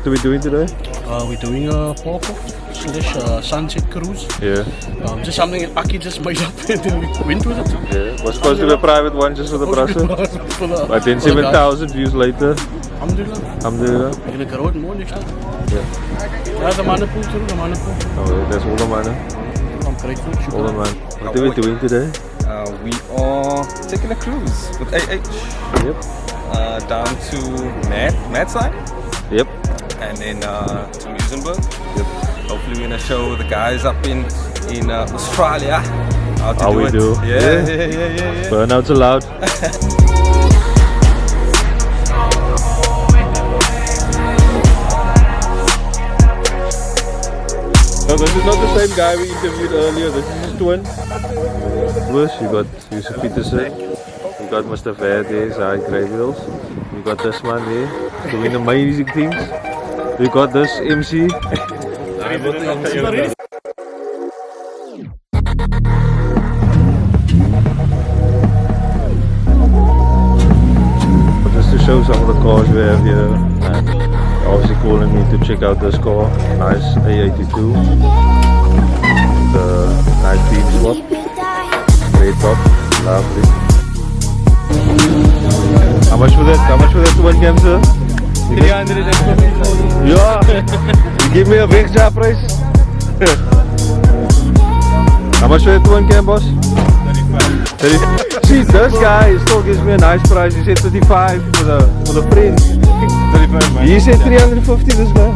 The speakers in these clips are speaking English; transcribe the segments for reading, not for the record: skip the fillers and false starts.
What are we doing today? We're doing a pop-up / sunset cruise. Yeah. Just something Akeel just made up and then we went with it. Yeah. Was supposed to be a private one just for the brusher. But then 7,000 views later. Alhamdulillah. We're gonna grow it more next time. Yeah. Yeah, the mana pool too, the mana pool. Oh, yeah, that's all the money. I'm grateful. All the money. What are we doing today? We are taking a cruise with AH. Yep. Down to Mad side. Yep. And then to Luxembourg. Yep. Hopefully we're gonna show the guys up in Australia how we do. Yeah. Burnouts allowed. No, this is not the same guy we interviewed earlier. This is his twin. First, you got Yusuf Peterson. You got Mr. Verdes, High Grey Wheels. You got this man there doing amazing things. We got this MC. Just to show some of the cars we have here. And obviously calling me to check out this car. Nice A82. The nice beam swap. Great top. Lovely. How much for that? How much for that one cam, sir? 350. Yeah. You give me a big job price. How much for that one cam, boss? 35. See, this guy still gives me a nice price. He said 35 for the print. 35, man. He said 350, this guy.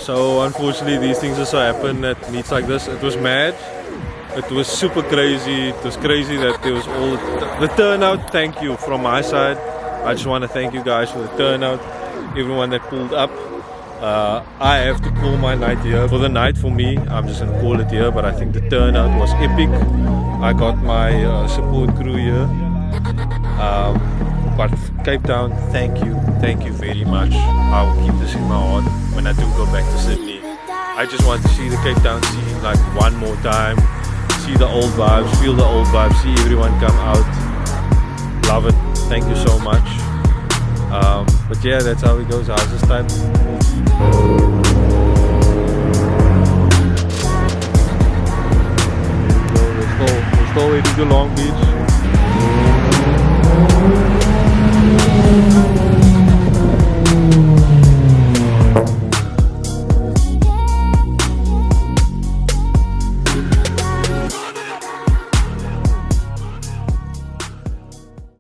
So unfortunately these things also happen at meets like this. It was mad. It was super crazy. It was crazy that there was all the turnout. Thank you from my side. I just want to thank you guys for the turnout. Everyone that pulled up. I have to call my night here. For the night for me, I'm just going to call it here. But I think the turnout was epic. I got my support crew here. But Cape Town, thank you very much. I will keep this in my heart when I do go back to Sydney. I just want to see the Cape Town scene like one more time, see the old vibes, feel the old vibes, see everyone come out. Love it, thank you so much. But yeah, that's how it goes. How's this time? We're still waiting to Long Beach.